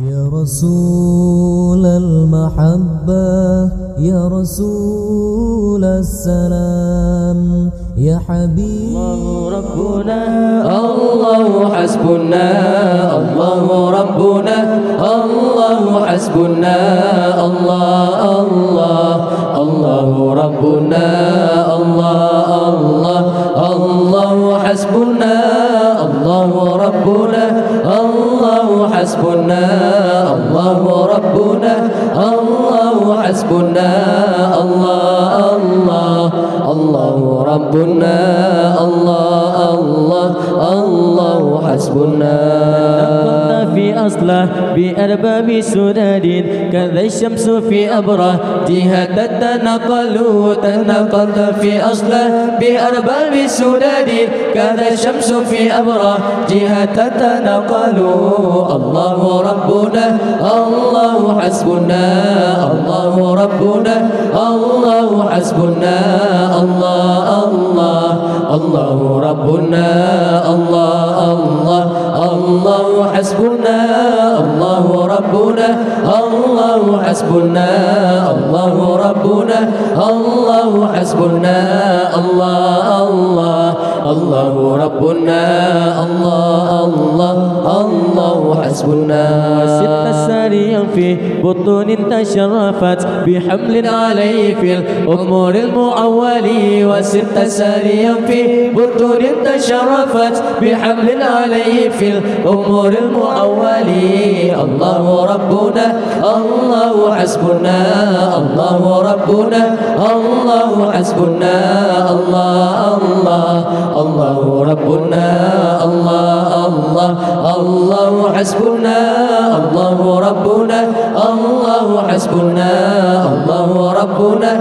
يا رسول المحبة يا رسول السلام يا حبيب الله ربنا الله حسبنا الله ربنا الله حسبنا الله الله الله ربنا الله الله الله حسبنا الله ربنا الله حسبنا الله ربنا الله حسبنا الله الله الله ربنا الله الله الله حسبنا. في أصله بأرباب سداد كذا الشمس في أبره جهة تنقلت في أصله بأرباب سداد كذا الشمس في أبره جهة تنقل الله ربنا الله حسبنا الله ربنا الله حسبنا الله الله الله ربنا الله الله الله حسبنا الله ربنا الله حسبنا الله ربنا الله حسبنا الله الله الله ربنا الله الله الله حسبنا. ست ساريا في بطون تشرفت بحمل عليه في الأمور المعول وست ساريا في بطون تشرفت بحمل عليه في الأمور المعول الله ربنا الله حسبنا الله ربنا الله حسبنا الله الله الله ربنا الله الله الله حسبنا الله ربنا الله حسبنا الله ربنا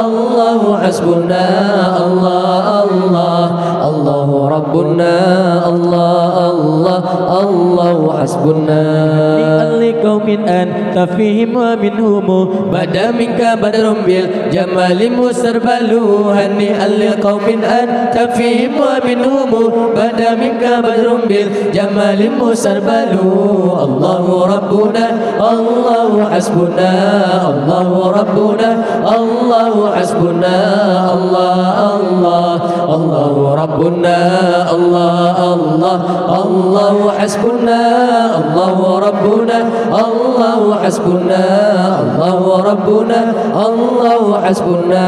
الله حسبنا الله الله الله ربنا الله الله الله حسبنا. لقوم أنت فيهم ومنهم بدا منك بدر بالجمال مستربل هنيئا لقوم أنت فيهم ومنهم بدا منك بدر بالجمال مستربل الله ربنا الله حسبنا الله ربنا الله حسبنا الله الله الله ربنا الله الله الله حسبنا الله ربنا الله حسبنا الله ربنا الله حسبنا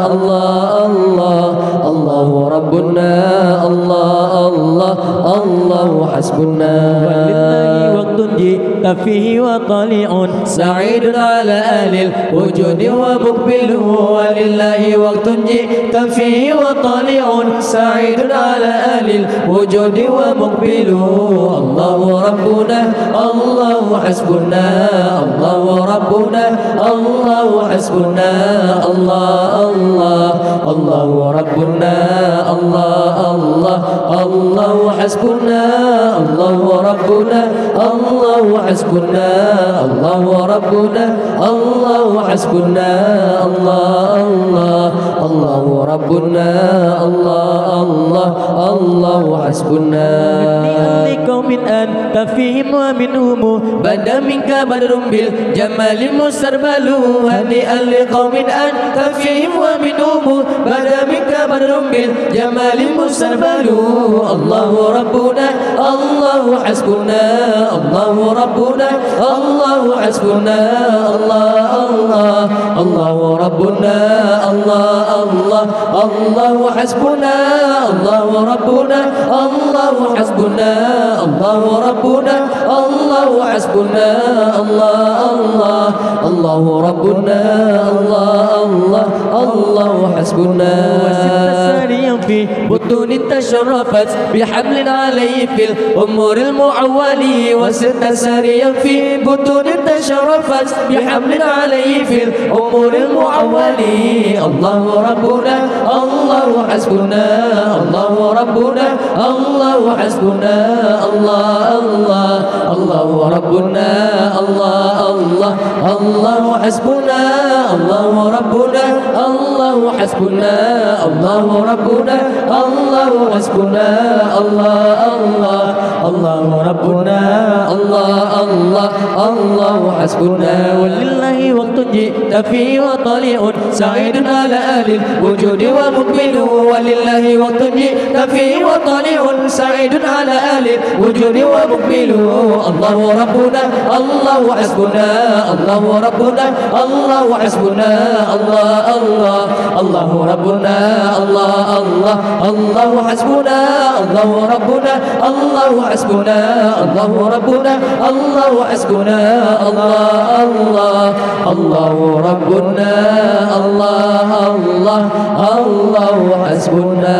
الله الله الله ربنا الله الله الله حسبنا. ولله وقت جئت فيه وطالع سعيد على أهل الوجود ومقبل ولله وقت جئت فيه وطالع سعيد على أهل الوجود ومقبل الله ربنا الله حسبنا الله ربنا الله حسبنا الله الله الله ربنا الله الله الله حسبنا الله ربنا الله حسبنا الله ربنا الله حسبنا الله الله الله ربنا الله الله الله حسبنا. لقوم أنت فيهم ومنهم بدا منك بدر بالجمال مستربل هنيئا لقوم أنت فيهم ومنهم بدا منك بدر بالجمال مستربل الله ربنا الله حسبنا الله ربنا الله حسبنا الله الله الله ربنا الله الله الله حسبنا الله ربنا الله حسبنا الله ربنا الله حسبنا الله الله الله ربنا الله الله الله حسبنا. وست ساريا في بطون تشرفت بحمل عليه في الأمور المعول وست ساريا في بطون تشرفت بحمل عليه في الأمور المعول الله ربنا الله حسبنا الله ربنا الله حسبنا الله الله الله ربنا الله الله الله حسبنا الله ربنا الله حسبنا الله ربنا الله حسبنا الله الله الله ربنا الله الله الله حسبنا ولله وقت جئت فيه وطليع سعيد على أهل الوجود ومقبل ولله وقت جئت فيه وطليع سعيد على أهل الوجود ومقبل الله ربنا الله حسبنا الله ربنا الله حسبنا الله الله الله ربنا الله الله الله حسبنا الله ربنا الله حسبنا الله ربنا الله حسبنا الله الله الله ربنا الله الله الله حسبنا